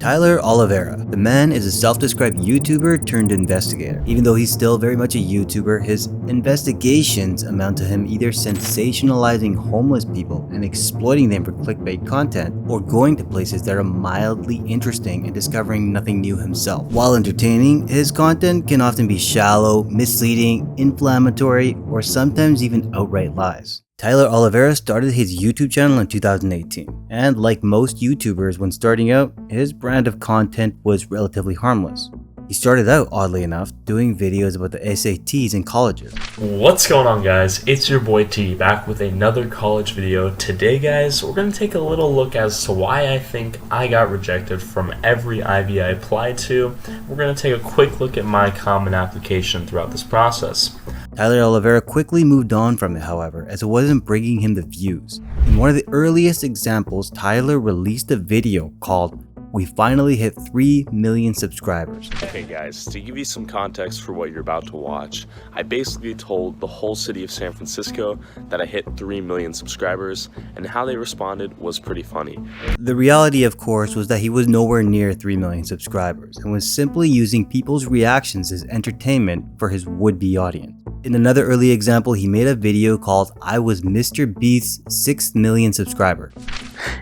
Tyler Oliveira. The man is a self-described YouTuber turned investigator. Even though he's still very much a YouTuber, his investigations amount to him either sensationalizing homeless people and exploiting them for clickbait content, or going to places that are mildly interesting and discovering nothing new himself. While entertaining, his content can often be shallow, misleading, inflammatory, or sometimes even outright lies. Tyler Oliveira started his YouTube channel in 2018, and like most YouTubers when starting out, his brand of content was relatively harmless. He started out, oddly enough, doing videos about the SATs in colleges. What's going on, guys? It's your boy T back with another college video. Today, guys, we're going to take a little look as to why I think I got rejected from every IB I applied to. We're going to take a quick look at my common application throughout this process. Tyler Oliveira quickly moved on from it, however, as it wasn't bringing him the views. In one of the earliest examples, Tyler released a video called "We Finally Hit 3 Million Subscribers." Okay guys, to give you some context for what you're about to watch, I basically told the whole city of San Francisco that I hit 3 million subscribers, and how they responded was pretty funny. The reality, of course, was that he was nowhere near 3 million subscribers and was simply using people's reactions as entertainment for his would-be audience. In another early example, he made a video called "I Was Mr. Beast's 6 million subscriber."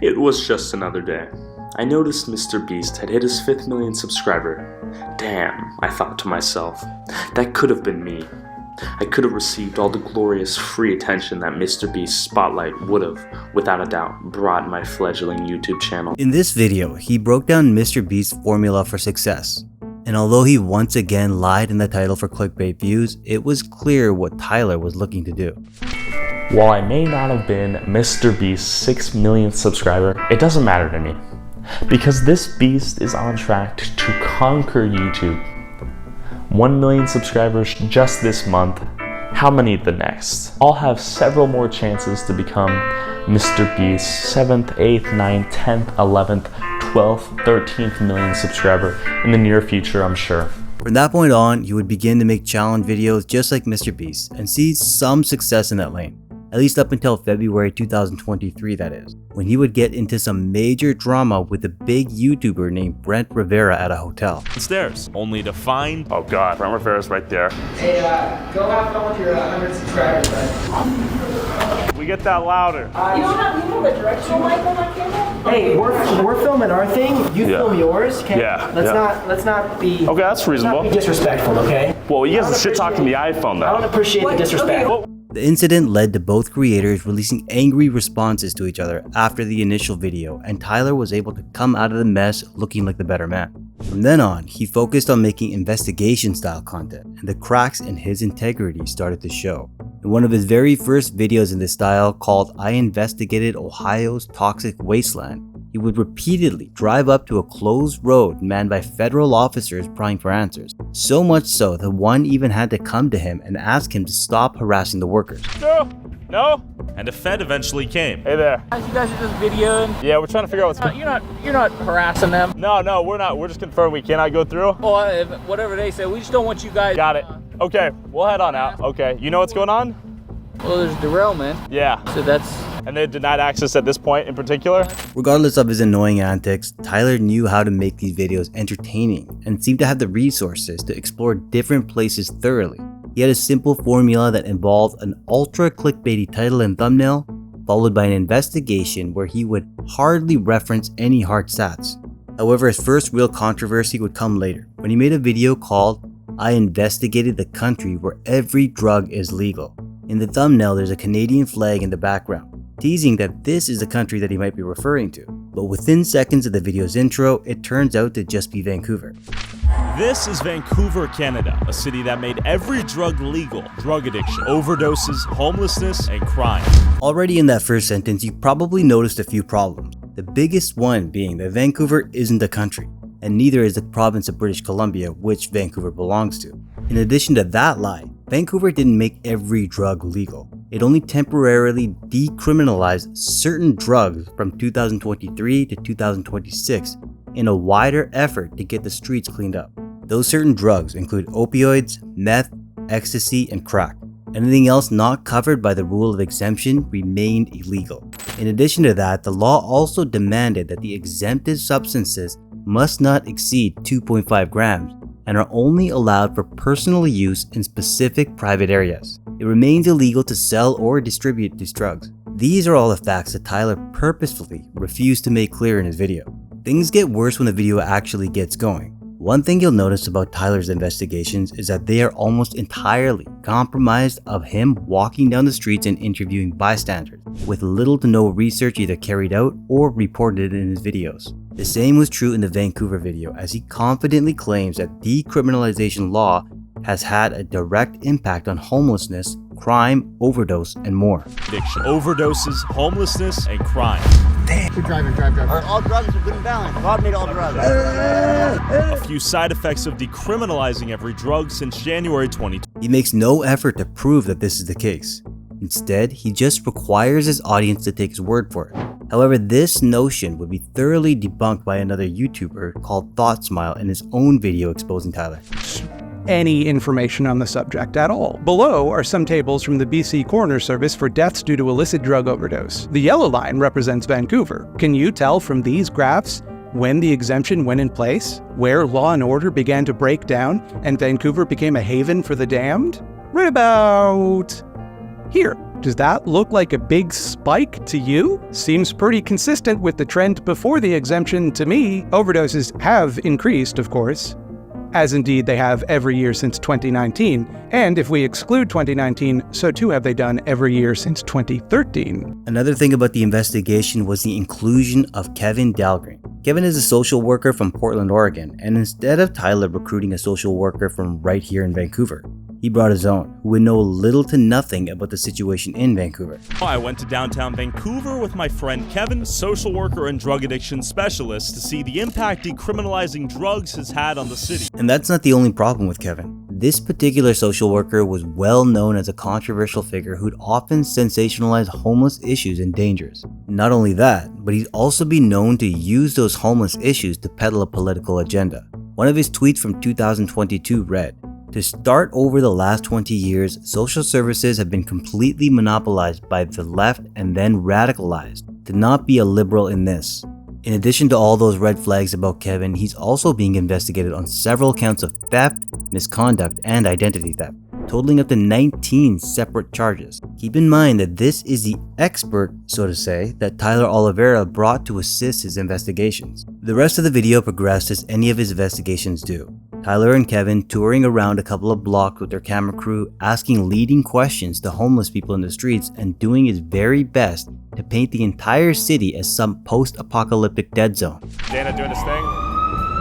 It was just another day. I noticed Mr. Beast had hit his 5th million subscriber. Damn, I thought to myself, that could have been me. I could have received all the glorious free attention that Mr. Beast's spotlight would have, without a doubt, brought my fledgling YouTube channel. In this video, he broke down Mr. Beast's formula for success. And although he once again lied in the title for clickbait views, it was clear what Tyler was looking to do. While I may not have been Mr. Beast's 6 millionth subscriber, it doesn't matter to me, because this beast is on track to conquer YouTube. 1 million subscribers just this month. How many the next? I'll have several more chances to become Mr. Beast's 7th, 8th, 9th, 10th, 11th, 12th, 13th million subscriber in the near future, I'm sure. From that point on, he would begin to make challenge videos just like Mr. Beast and see some success in that lane. At least up until February 2023, that is, when he would get into some major drama with a big YouTuber named Brent Rivera at a hotel. Stairs, only to find... Oh god, Brent Rivera's right there. Hey, go have fun with your 100 subscribers, bud. We get that louder. You don't have a directional mic on my camera? Hey, we're filming our thing. You film yours, okay? Yeah. Let's not be. Okay, that's reasonable. Let's not be disrespectful, okay? Well, you guys shit talk to the iPhone though. I don't appreciate the disrespect. Okay. The incident led to both creators releasing angry responses to each other after the initial video, and Tyler was able to come out of the mess looking like the better man. From then on, he focused on making investigation style content, and the cracks in his integrity started to show. In one of his very first videos in this style, called "I Investigated Ohio's Toxic Wasteland," he would repeatedly drive up to a closed road manned by federal officers prying for answers. So much so that one even had to come to him and ask him to stop harassing the workers. No. And the Fed eventually came. Hey there. You guys are just videoing. Yeah, we're trying to figure out what's going on. You're not harassing them. No, we're not. We're just confirming we cannot go through. Well, whatever they say, we just don't want you guys. Got it. Okay, we'll head on out. Okay, you know what's going on? Well, there's derailment. Yeah. So that's. And they denied access at this point in particular? Regardless of his annoying antics, Tyler knew how to make these videos entertaining and seemed to have the resources to explore different places thoroughly. He had a simple formula that involved an ultra clickbaity title and thumbnail, followed by an investigation where he would hardly reference any hard stats. However, his first real controversy would come later, when he made a video called "I Investigated the Country Where Every Drug Is Legal." In the thumbnail, there's a Canadian flag in the background, teasing that this is the country that he might be referring to. But within seconds of the video's intro, it turns out to just be Vancouver. This is Vancouver, Canada, a city that made every drug legal. Drug addiction, overdoses, homelessness, and crime. Already in that first sentence, you probably noticed a few problems. The biggest one being that Vancouver isn't a country, and neither is the province of British Columbia, which Vancouver belongs to. In addition to that lie, Vancouver didn't make every drug legal. It only temporarily decriminalized certain drugs from 2023 to 2026 in a wider effort to get the streets cleaned up. Those certain drugs include opioids, meth, ecstasy, and crack. Anything else not covered by the rule of exemption remained illegal. In addition to that, the law also demanded that the exempted substances must not exceed 2.5 grams and are only allowed for personal use in specific private areas. It remains illegal to sell or distribute these drugs. These are all the facts that Tyler purposefully refused to make clear in his video. Things get worse when the video actually gets going. One thing you'll notice about Tyler's investigations is that they are almost entirely compromised of him walking down the streets and interviewing bystanders, with little to no research either carried out or reported in his videos. The same was true in the Vancouver video, as he confidently claims that decriminalization law has had a direct impact on homelessness, crime, overdose, and more. Addiction, overdoses, homelessness, and crime. Drive. All drugs are good and balanced. God made all drugs. A few side effects of decriminalizing every drug since January 2020. He makes no effort to prove that this is the case. Instead, he just requires his audience to take his word for it. However, this notion would be thoroughly debunked by another YouTuber called ThoughtSmile in his own video exposing Tyler. Any information on the subject at all. Below are some tables from the BC Coroner Service for deaths due to illicit drug overdose. The yellow line represents Vancouver. Can you tell from these graphs when the exemption went in place, where law and order began to break down, and Vancouver became a haven for the damned? Right about here. Does that look like a big spike to you? Seems pretty consistent with the trend before the exemption to me. Overdoses have increased, of course, as indeed they have every year since 2019. And if we exclude 2019, so too have they done every year since 2013. Another thing about the investigation was the inclusion of Kevin Dahlgren. Kevin is a social worker from Portland, Oregon, and instead of Tyler recruiting a social worker from right here in Vancouver, he brought his own, who would know little to nothing about the situation in Vancouver. I went to downtown Vancouver with my friend Kevin, social worker and drug addiction specialist, to see the impact decriminalizing drugs has had on the city. And that's not the only problem with Kevin. This particular social worker was well known as a controversial figure who'd often sensationalize homeless issues and dangers. Not only that, but he'd also be known to use those homeless issues to peddle a political agenda. One of his tweets from 2022 read, "To start over the last 20 years, social services have been completely monopolized by the left and then radicalized. To not be a liberal in this." In addition to all those red flags about Kevin, he's also being investigated on several counts of theft, misconduct, and identity theft, totaling up to 19 separate charges. Keep in mind that this is the expert, so to say, that Tyler Oliveira brought to assist his investigations. The rest of the video progressed as any of his investigations do. Tyler and Kevin touring around a couple of blocks with their camera crew, asking leading questions to homeless people in the streets and doing his very best to paint the entire city as some post-apocalyptic dead zone. Dana doing his thing.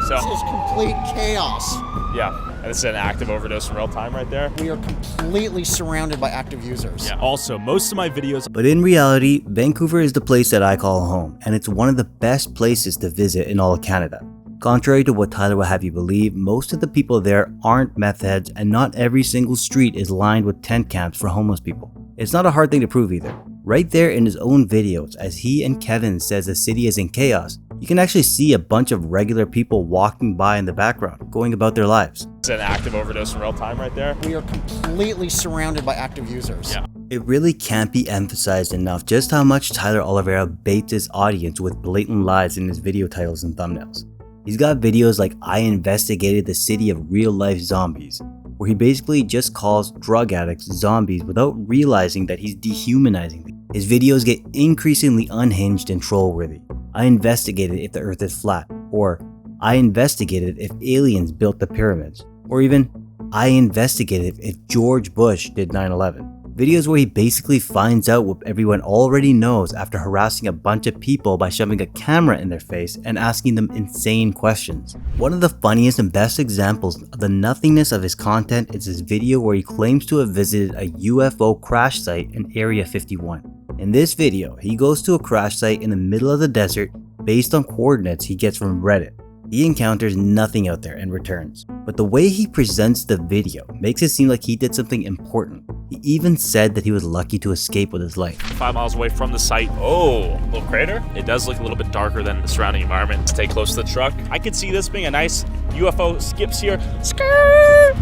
So This is complete chaos. yeah, and this is an active overdose in real time right there. We are completely surrounded by active users. Yeah. Also, most of my videos. But in reality, Vancouver is the place that I call home, and it's one of the best places to visit in all of Canada. Contrary to what Tyler will have you believe, most of the people there aren't meth heads, and not every single street is lined with tent camps for homeless people. It's not a hard thing to prove either. Right there in his own videos, as he and Kevin says the city is in chaos, you can actually see a bunch of regular people walking by in the background, going about their lives. It's an active overdose in real time right there. We are completely surrounded by active users. Yeah. It really can't be emphasized enough just how much Tyler Oliveira baits his audience with blatant lies in his video titles and thumbnails. He's got videos like "I investigated the city of real life zombies," where he basically just calls drug addicts zombies without realizing that he's dehumanizing them. His videos get increasingly unhinged and troll-worthy. "I investigated if the earth is flat," or "I investigated if aliens built the pyramids," or even "I investigated if George Bush did 9/11. Videos where he basically finds out what everyone already knows after harassing a bunch of people by shoving a camera in their face and asking them insane questions. One of the funniest and best examples of the nothingness of his content is his video where he claims to have visited a UFO crash site in Area 51. In this video, he goes to a crash site in the middle of the desert based on coordinates he gets from Reddit. He encounters nothing out there and returns. But the way he presents the video makes it seem like he did something important. He even said that he was lucky to escape with his life. 5 miles away from the site. Oh, little crater. It does look a little bit darker than the surrounding environment. Stay close to the truck. I could see this being a nice UFO skips here. Skirt!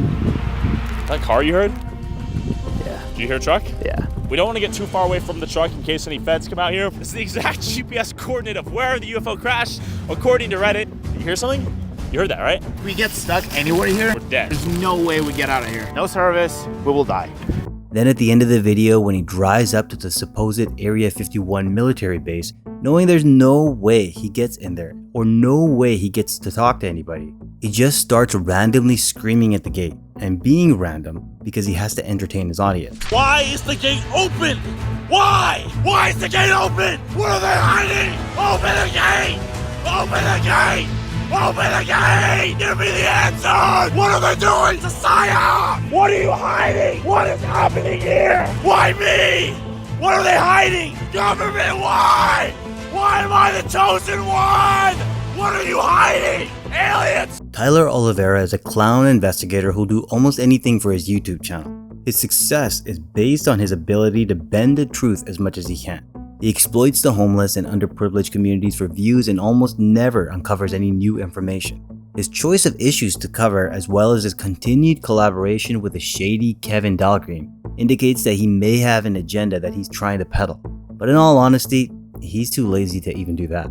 That car you heard? Yeah. Did you hear a truck? Yeah. We don't want to get too far away from the truck in case any feds come out here. This is the exact GPS coordinate of where the UFO crashed, according to Reddit. You hear something? You heard that, right? If we get stuck anywhere here, We're dead. there's no way we get out of here. No service, we will die. Then at the end of the video, when he drives up to the supposed Area 51 military base, knowing there's no way he gets in there, or no way he gets to talk to anybody, he just starts randomly screaming at the gate, and being random because he has to entertain his audience. Why is the gate open? Why? Why is the gate open? What are they hiding? Open the gate! Open the gate! Open the gate! Give me the answer! What are they doing to Saya? What are you hiding? What is happening here? Why me? What are they hiding? Government, why? Why am I the chosen one? What are you hiding? Aliens! Tyler Oliveira is a clown investigator who'll do almost anything for his YouTube channel. His success is based on his ability to bend the truth as much as he can. He exploits the homeless and underprivileged communities for views and almost never uncovers any new information. His choice of issues to cover, as well as his continued collaboration with the shady Kevin Dahlgren, indicates that he may have an agenda that he's trying to peddle. But in all honesty, he's too lazy to even do that.